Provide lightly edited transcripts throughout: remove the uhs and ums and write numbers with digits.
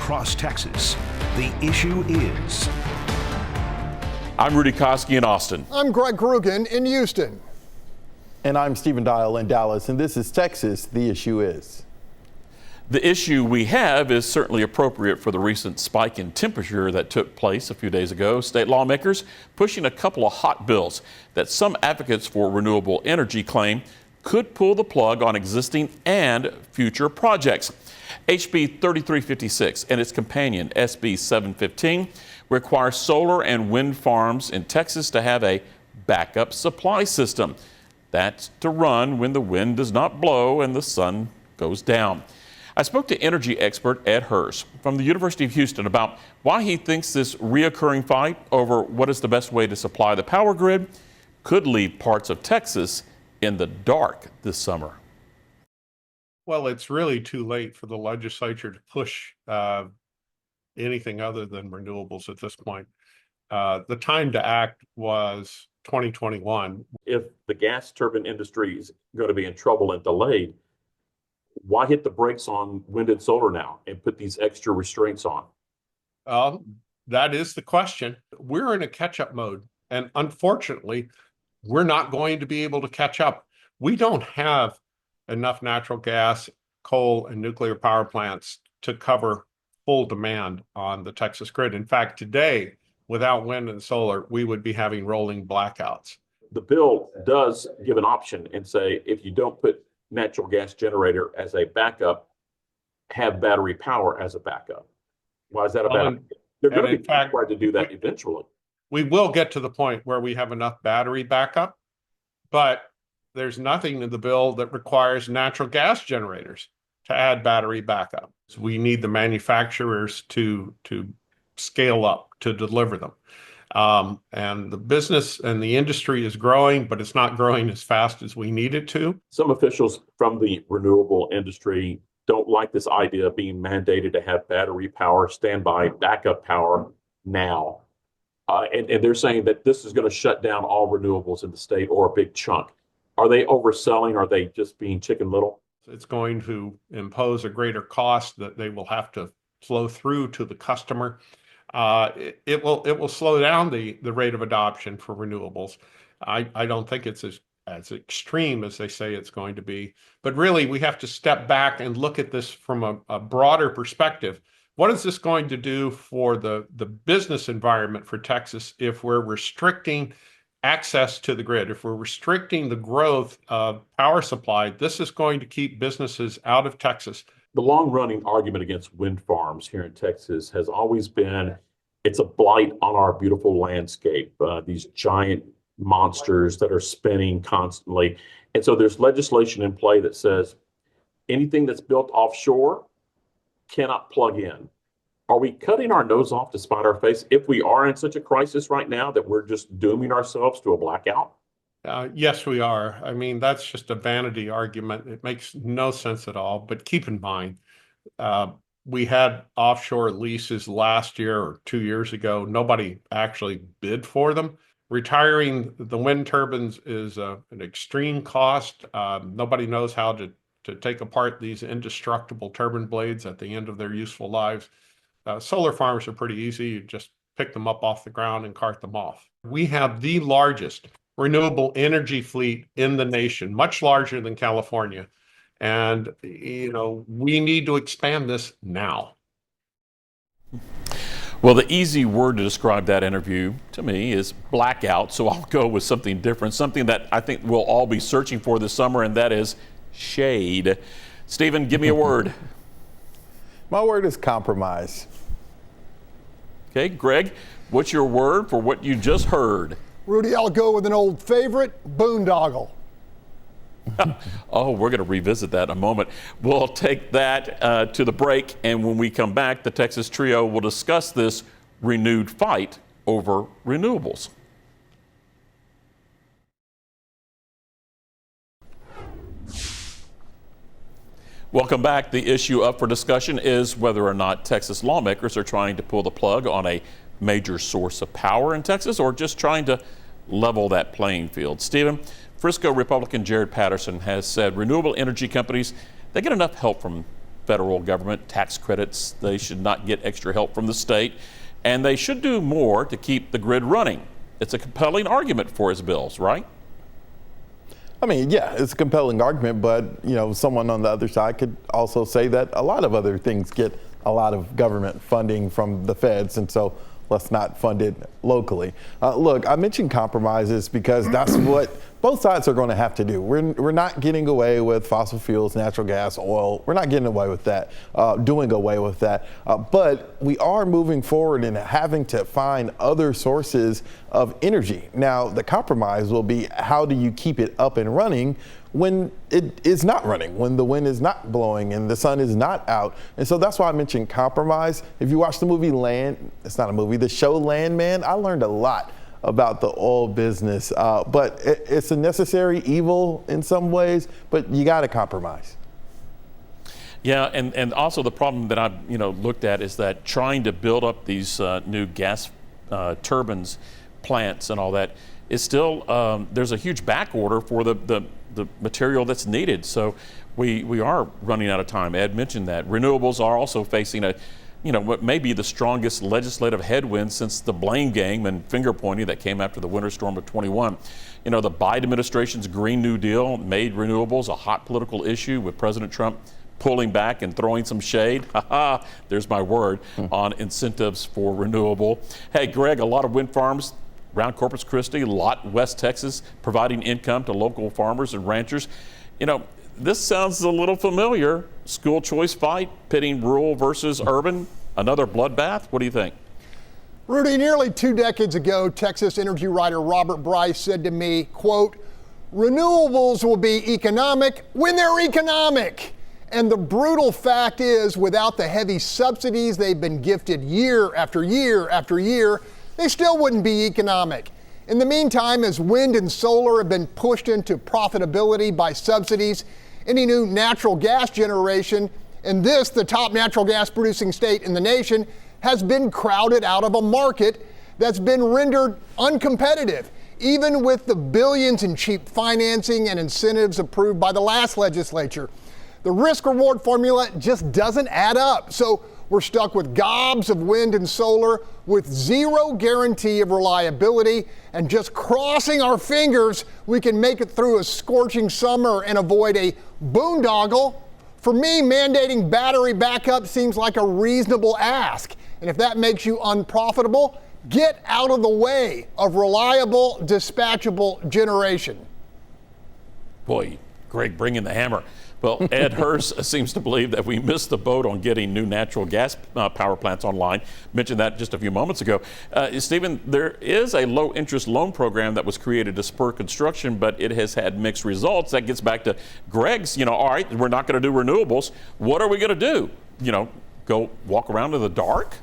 across Texas. The issue is. I'm Rudy Koski in Austin. I'm Greg Krugen in Houston. And I'm Stephen Dial in Dallas, and this is Texas. The issue is. The issue we have is certainly appropriate for the recent spike in temperature that took place a few days ago. State lawmakers pushing a couple of hot bills that some advocates for renewable energy claim could pull the plug on existing and future projects. HB 3356 and its companion SB 715 require solar and wind farms in Texas to have a backup supply system. That's to run when the wind does not blow and the sun goes down. I spoke to energy expert Ed Hurst from the University of Houston about why he thinks this reoccurring fight over what is the best way to supply the power grid could leave parts of Texas in the dark this summer. Well, it's really too late for the legislature to push anything other than renewables at this point. The time to act was 2021. If the gas turbine industry is going to be in trouble and delayed, why hit the brakes on wind and solar now and put these extra restraints on? That is the question. We're in a catch-up mode, and unfortunately, we're not going to be able to catch up. We don't have enough natural gas, coal, and nuclear power plants to cover full demand on the Texas grid. In fact, today, without wind and solar, we would be having rolling blackouts. The bill does give an option and say if you don't put natural gas generator as a backup, have battery power as a backup. Why is that a bad idea? They're going to be required to do that eventually. We will get to the point where we have enough battery backup, but there's nothing in the bill that requires natural gas generators to add battery backup. So we need the manufacturers to scale up to deliver them. And the business and the industry is growing, but it's not growing as fast as we need it to. Some officials from the renewable industry don't like this idea of being mandated to have battery power, standby backup power now. And they're saying that this is going to shut down all renewables in the state or a big chunk. Are they overselling? Are they just being Chicken Little? It's going to impose a greater cost that they will have to flow through to the customer. It will slow down the rate of adoption for renewables. I don't think it's as extreme as they say it's going to be. But really, we have to step back and look at this from a broader perspective. What is this going to do for the business environment for Texas if we're restricting access to the grid? If we're restricting the growth of power supply, this is going to keep businesses out of Texas. The long-running argument against wind farms here in Texas has always been it's a blight on our beautiful landscape, these giant monsters that are spinning constantly. And so there's legislation in play that says anything that's built offshore cannot plug in. Are we cutting our nose off to spite our face if we are in such a crisis right now that we're just dooming ourselves to a blackout? Yes, we are. I mean, that's just a vanity argument. It makes no sense at all. But keep in mind, we had offshore leases last year or 2 years ago. Nobody actually bid for them. Retiring the wind turbines is an extreme cost. Nobody knows how to take apart these indestructible turbine blades at the end of their useful lives. Solar farms are pretty easy. You just pick them up off the ground and cart them off. We have the largest renewable energy fleet in the nation, much larger than California. And, we need to expand this now. Well, the easy word to describe that interview to me is blackout. So I'll go with something different, something that I think we'll all be searching for this summer, and that is shade. Stephen, give me a word. My word is compromise. Okay, Greg, what's your word for what you just heard? Rudy, I'll go with an old favorite, boondoggle. Oh, we're going to revisit that in a moment. We'll take that to the break, and when we come back, the Texas Trio will discuss this renewed fight over renewables. Welcome back. The issue up for discussion is whether or not Texas lawmakers are trying to pull the plug on a major source of power in Texas or just trying to level that playing field. Stephen, Frisco Republican Jared Patterson has said renewable energy companies, they get enough help from federal government, tax credits. They should not get extra help from the state, and they should do more to keep the grid running. It's a compelling argument for his bills, right? I mean, yeah, it's a compelling argument, but, someone on the other side could also say that a lot of other things get a lot of government funding from the feds, and so let's not fund it locally. Look, I mentioned compromises because that's what both sides are going to have to do. We're not getting away with fossil fuels, natural gas, oil. We're not getting away with that, doing away with that. But we are moving forward and having to find other sources of energy. Now, the compromise will be, how do you keep it up and running when it is not running, when the wind is not blowing and the sun is not out? And so that's why I mentioned compromise. If you watch the movie it's not a movie, the show Landman, I learned a lot about the oil business, but it's a necessary evil in some ways, but you got to compromise. Yeah, and also the problem that I've looked at is that trying to build up these new gas turbines, plants and all that is still, there's a huge back order for the material that's needed. So we are running out of time. Ed mentioned that. Renewables are also facing what may be the strongest legislative headwind since the blame game and finger pointing that came after the winter storm of 21. The Biden administration's Green New Deal made renewables a hot political issue, with President Trump pulling back and throwing some shade, there's my word, on incentives for renewable. Hey, Greg, a lot of wind farms around Corpus Christi, a lot West Texas, providing income to local farmers and ranchers. This sounds a little familiar. School choice fight, pitting rural versus urban, another bloodbath. What do you think? Rudy, nearly 2 decades ago, Texas energy writer Robert Bryce said to me, quote, "Renewables will be economic when they're economic." And the brutal fact is, without the heavy subsidies they've been gifted year after year after year, they still wouldn't be economic. In the meantime, as wind and solar have been pushed into profitability by subsidies, any new natural gas generation, and this, the top natural gas producing state in the nation, has been crowded out of a market that's been rendered uncompetitive, even with the billions in cheap financing and incentives approved by the last legislature. The risk-reward formula just doesn't add up. So we're stuck with gobs of wind and solar with zero guarantee of reliability, and just crossing our fingers we can make it through a scorching summer and avoid a boondoggle. For me, mandating battery backup seems like a reasonable ask. And if that makes you unprofitable, get out of the way of reliable, dispatchable generation. Boy, Greg bringing the hammer. Well, Ed Hurst seems to believe that we missed the boat on getting new natural gas power plants online. Mentioned that just a few moments ago. Stephen, there is a low-interest loan program that was created to spur construction, but it has had mixed results. That gets back to Greg's, all right, we're not going to do renewables. What are we going to do? Go walk around in the dark?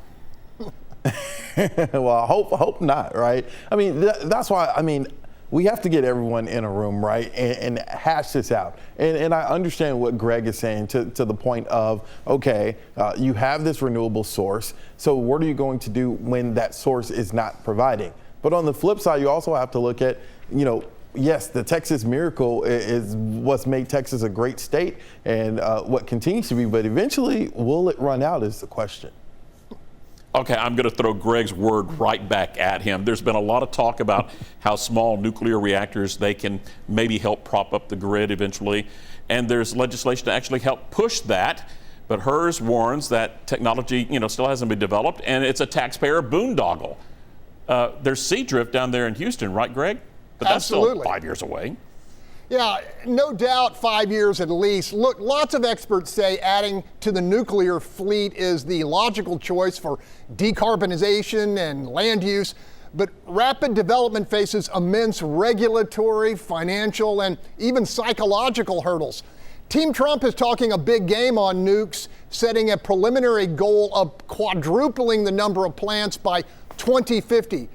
Well, I hope not, right? I mean, that's why, we have to get everyone in a room, right, and hash this out. And I understand what Greg is saying to the point of, okay, you have this renewable source, so what are you going to do when that source is not providing? But on the flip side, you also have to look at, yes, the Texas miracle is what's made Texas a great state and what continues to be, but eventually, will it run out is the question. Okay, I'm going to throw Greg's word right back at him. There's been a lot of talk about how small nuclear reactors, they can maybe help prop up the grid eventually. And there's legislation to actually help push that. But Hurst warns that technology, still hasn't been developed, and it's a taxpayer boondoggle. There's sea drift down there in Houston, right, Greg? But that's Absolutely. Still 5 years away. Yeah, no doubt 5 years at least. Look, lots of experts say adding to the nuclear fleet is the logical choice for decarbonization and land use, but rapid development faces immense regulatory, financial, and even psychological hurdles. Team Trump is talking a big game on nukes, setting a preliminary goal of quadrupling the number of plants by 2050.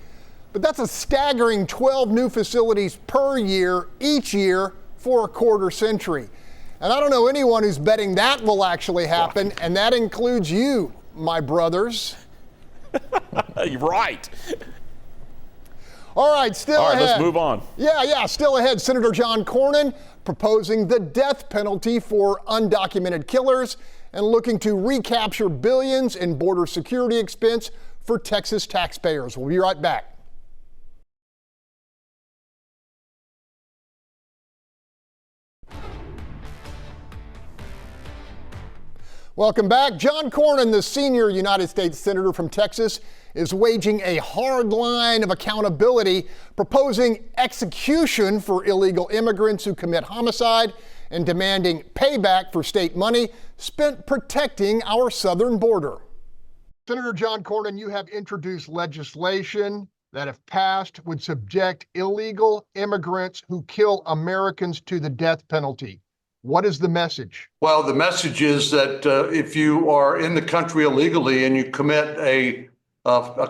But that's a staggering 12 new facilities per year, each year, for a quarter century. And I don't know anyone who's betting that will actually happen, and that includes you, my brothers. You're right. All right, still ahead. All right, let's move on. Yeah, still ahead. Senator John Cornyn proposing the death penalty for undocumented killers, and looking to recapture billions in border security expense for Texas taxpayers. We'll be right back. Welcome back. John Cornyn, the senior United States Senator from Texas, is waging a hard line of accountability, proposing execution for illegal immigrants who commit homicide and demanding payback for state money spent protecting our southern border. Senator John Cornyn, you have introduced legislation that, if passed, would subject illegal immigrants who kill Americans to the death penalty. What is the message? Well, the message is that if you are in the country illegally and you commit a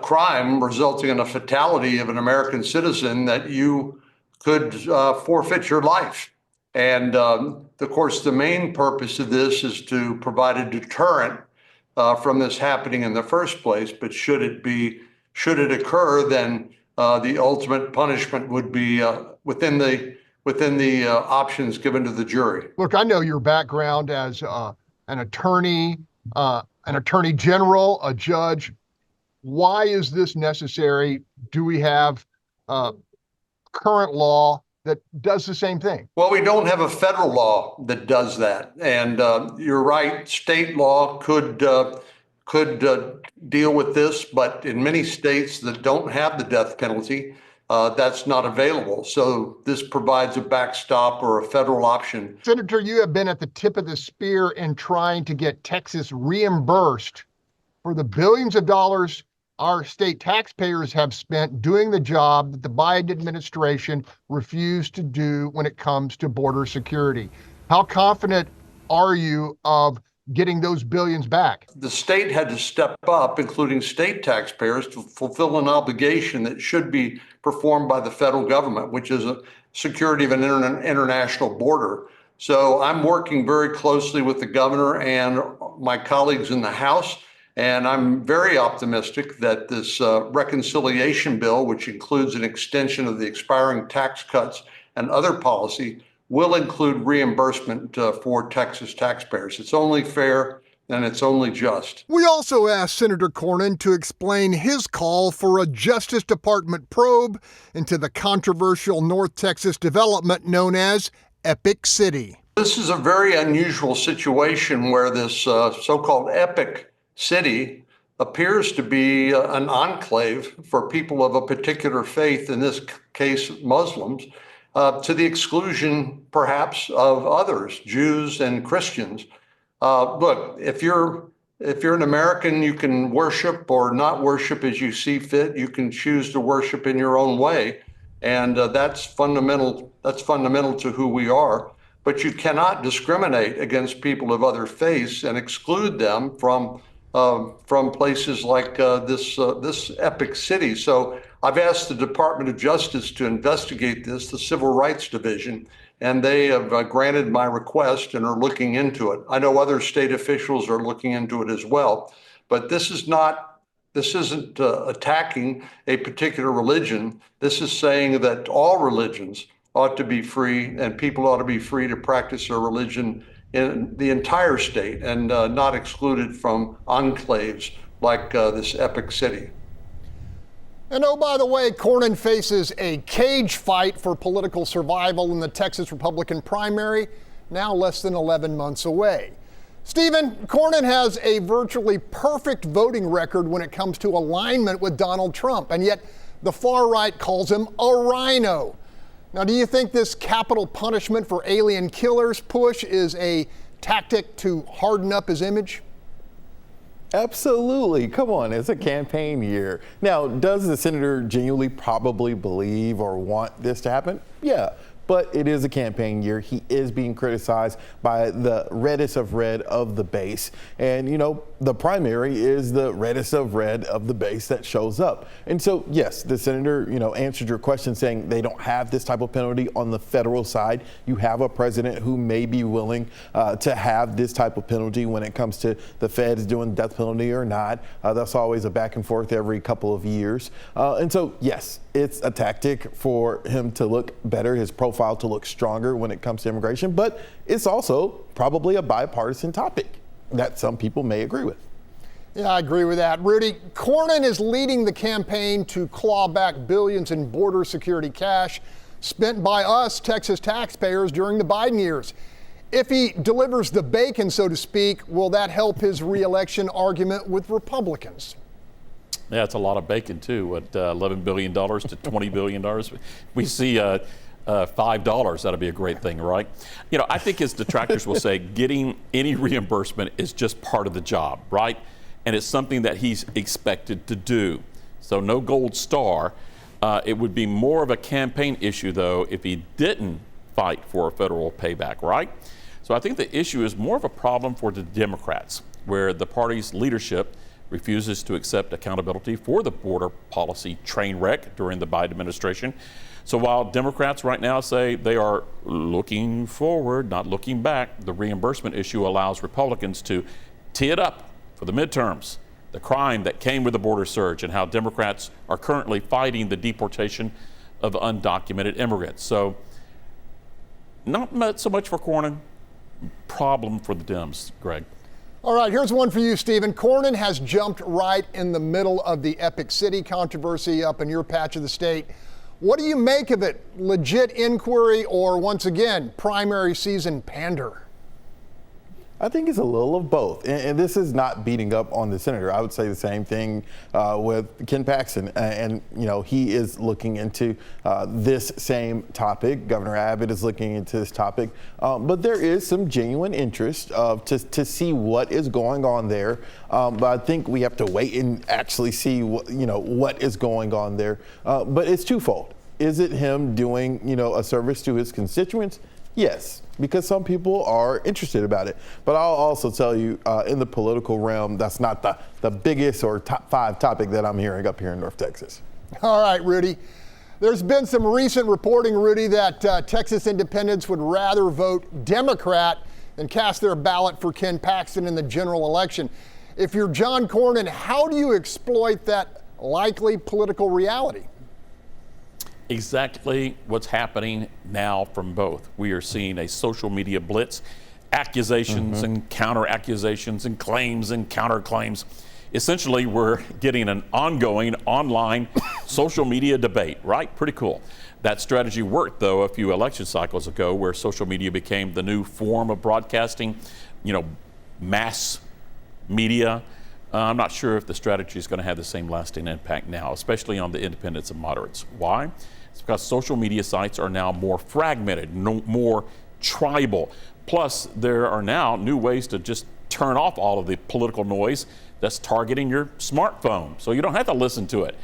crime resulting in a fatality of an American citizen, that you could forfeit your life. And of course, the main purpose of this is to provide a deterrent from this happening in the first place. But should it occur, then the ultimate punishment would be within the options given to the jury. Look, I know your background as an attorney general, a judge. Why is this necessary? Do we have current law that does the same thing? Well, we don't have a federal law that does that. And you're right, state law could deal with this, but in many states that don't have the death penalty, that's not available. So this provides a backstop or a federal option. Senator, you have been at the tip of the spear in trying to get Texas reimbursed for the billions of dollars our state taxpayers have spent doing the job that the Biden administration refused to do when it comes to border security. How confident are you of getting those billions back? The state had to step up, including state taxpayers, to fulfill an obligation that should be performed by the federal government, which is a security of an international border. So I'm working very closely with the governor and my colleagues in the House, and I'm very optimistic that this reconciliation bill, which includes an extension of the expiring tax cuts and other policy, will include reimbursement for Texas taxpayers. It's only fair and it's only just. We also asked Senator Cornyn to explain his call for a Justice Department probe into the controversial North Texas development known as Epic City. This is a very unusual situation where this so-called Epic City appears to be an enclave for people of a particular faith, in this case Muslims, to the exclusion perhaps of others, Jews and Christians. Look, if you're an American, you can worship or not worship as you see fit. You can choose to worship in your own way, and that's fundamental. That's fundamental to who we are. But you cannot discriminate against people of other faiths and exclude them from places like this Epic City. So I've asked the Department of Justice to investigate this, the Civil Rights Division, and they have granted my request and are looking into it. I know other state officials are looking into it as well, but this isn't attacking a particular religion. This is saying that all religions ought to be free and people ought to be free to practice their religion in the entire state and not excluded from enclaves like this Epic City. And oh, by the way, Cornyn faces a cage fight for political survival in the Texas Republican primary, now less than 11 months away. Stephen, Cornyn has a virtually perfect voting record when it comes to alignment with Donald Trump, and yet the far right calls him a rhino. Now, do you think this capital punishment for alien killers push is a tactic to harden up his image? Absolutely. Come on, it's a campaign year. Now, does the senator genuinely probably believe or want this to happen? Yeah. But it is a campaign year. He is being criticized by the reddest of red of the base. And, you know, the primary is the reddest of red of the base that shows up. And so, yes, the senator, answered your question saying they don't have this type of penalty on the federal side. You have a president who may be willing to have this type of penalty when it comes to the feds doing death penalty or not. That's always a back and forth every couple of years. And so, yes, it's a tactic for him to look better, his profile to look stronger when it comes to immigration, but it's also probably a bipartisan topic. that some people may agree with. Yeah, I agree with that. Rudy, Cornyn is leading the campaign to claw back billions in border security cash spent by us Texas taxpayers during the Biden years. If he delivers the bacon, so to speak, will that help his reelection argument with Republicans? Yeah, it's a lot of bacon, too. What, $11 billion to $20 billion? We see $5. That'll be a great thing, right? You know, I think his detractors will say getting any reimbursement is just part of the job, right? And it's something that he's expected to do. So no gold star. It would be more of a campaign issue, though, if he didn't fight for a federal payback, right? So I think the issue is more of a problem for the Democrats, where the party's leadership refuses to accept accountability for the border policy train wreck during the Biden administration. So while Democrats right now say they are looking forward, not looking back, the reimbursement issue allows Republicans to tee it up for the midterms, the crime that came with the border surge, and how Democrats are currently fighting the deportation of undocumented immigrants. So not so much for Cornyn, problem for the Dems, Greg. All right, here's one for you, Stephen. Cornyn has jumped right in the middle of the Epic City controversy up in your patch of the state. What do you make of it? Legit inquiry or, once again, primary season pander? I think it's a little of both. And this is not beating up on the senator. I would say the same thing with Ken Paxton. And, you know, he is looking into this same topic. Governor Abbott is looking into this topic. But there is some genuine interest to see what is going on there. But I think we have to wait and actually see what is going on there. But it's twofold. Is it him doing, a service to his constituents? Yes, because some people are interested about it. But I'll also tell you, in the political realm, that's not the biggest or top 5 topic that I'm hearing up here in North Texas. All right, Rudy. There's been some recent reporting, Rudy, that Texas independents would rather vote Democrat than cast their ballot for Ken Paxton in the general election. If you're John Cornyn, how do you exploit that likely political reality? Exactly what's happening now from both. We are seeing a social media blitz, accusations and counter accusations and claims and counterclaims. Essentially, we're getting an ongoing online social media debate, right? Pretty cool. That strategy worked, though, a few election cycles ago, where social media became the new form of broadcasting, mass media. I'm not sure if the strategy is going to have the same lasting impact now, especially on the independents and moderates. Why? It's because social media sites are now more fragmented, more tribal. Plus, there are now new ways to just turn off all of the political noise that's targeting your smartphone, so you don't have to listen to it.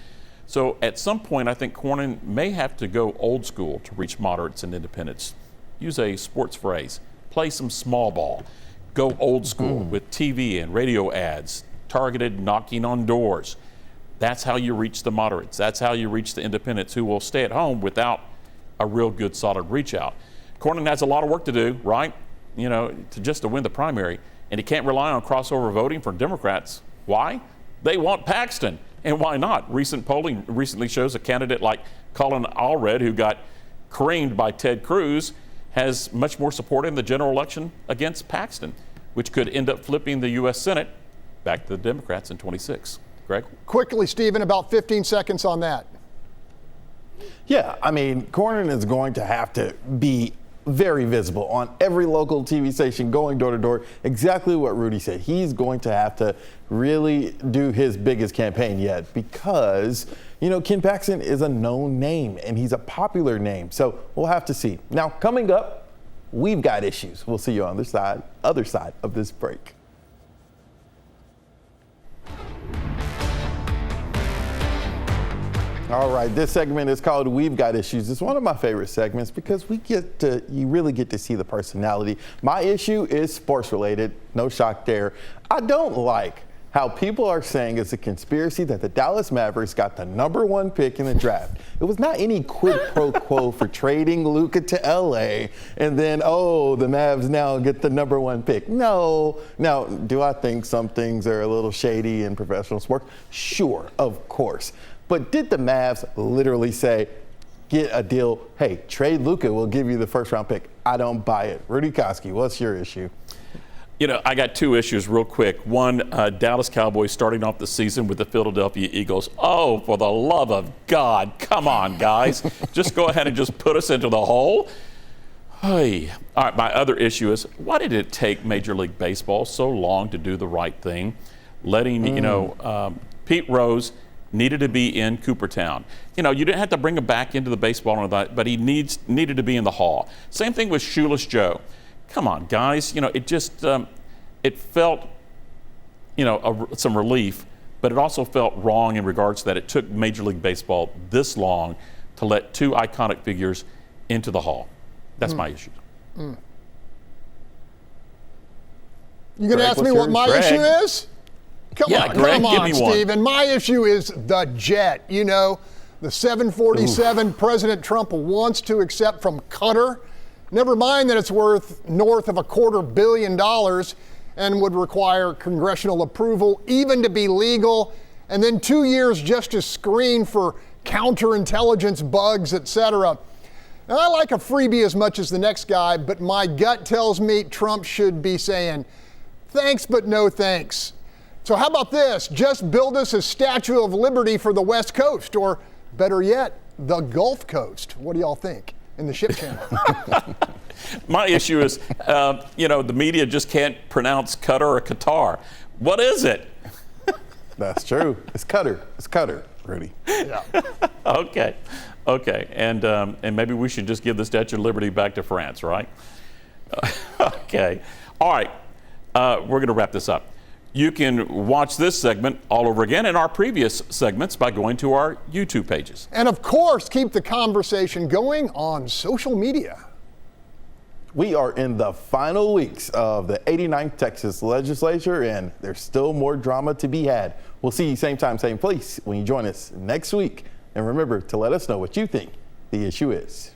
So at some point, I think Cornyn may have to go old school to reach moderates and independents. Use a sports phrase, play some small ball. Go old school with TV and radio ads, targeted knocking on doors. That's how you reach the moderates. That's how you reach the independents who will stay at home without a real good, solid reach out. Cornyn has a lot of work to do, right? To win the primary. And he can't rely on crossover voting for Democrats. Why? They want Paxton. And why not? Recent polling recently shows a candidate like Colin Allred, who got creamed by Ted Cruz, has much more support in the general election against Paxton, which could end up flipping the U.S. Senate back to the Democrats in 26. Greg? Quickly, Stephen, about 15 seconds on that. Yeah, Cornyn is going to have to be very visible on every local TV station, going door to door. Exactly what Rudy said. He's going to have to really do his biggest campaign yet because, Ken Paxton is a known name and he's a popular name. So we'll have to see. Now, coming up, we've got issues. We'll see you on the other side of this break. All right, this segment is called We've Got Issues. It's one of my favorite segments because you really get to see the personality. My issue is sports related, no shock there. I don't like how people are saying it's a conspiracy that the Dallas Mavericks got the #1 pick in the draft. It was not any quid pro quo for trading Luka to LA and then, the Mavs now get the #1 pick. No. Now, do I think some things are a little shady in professional sports? Sure, of course. But did the Mavs literally say, get a deal, hey, trade Luka, we'll give you the first-round pick? I don't buy it. Rudy Koski, what's your issue? You know, I got two issues real quick. One, Dallas Cowboys starting off the season with the Philadelphia Eagles. Oh, for the love of God, come on, guys. Just go ahead and just put us into the hole. Hey. All right, my other issue is, why did it take Major League Baseball so long to do the right thing? Letting, Pete Rose needed to be in Coopertown. You know, you didn't have to bring him back into the baseball, but he needed to be in the Hall. Same thing with Shoeless Joe. Come on, guys. You know, it just, it felt, some relief, but it also felt wrong in regards to that it took Major League Baseball this long to let two iconic figures into the Hall. That's my issue. You going to ask me what my issue is? Come on, Stephen. My issue is the jet. You know, the 747 President Trump wants to accept from Qatar. Never mind that it's worth north of $250 million and would require congressional approval even to be legal, and then 2 years just to screen for counterintelligence bugs, etc. Now, I like a freebie as much as the next guy, but my gut tells me Trump should be saying, thanks, but no thanks. So how about this? Just build us a Statue of Liberty for the West Coast, or better yet, the Gulf Coast. What do y'all think? In the ship channel. My issue is, the media just can't pronounce Qatar or Qatar. What is it? That's true. It's Qatar. It's Qatar, Rudy. Yeah. Okay. And maybe we should just give the Statue of Liberty back to France, right? Okay. All right. We're going to wrap this up. You can watch this segment all over again and our previous segments by going to our YouTube pages. And of course, keep the conversation going on social media. We are in the final weeks of the 89th Texas Legislature, and there's still more drama to be had. We'll see you same time, same place when you join us next week. And remember to let us know what you think the issue is.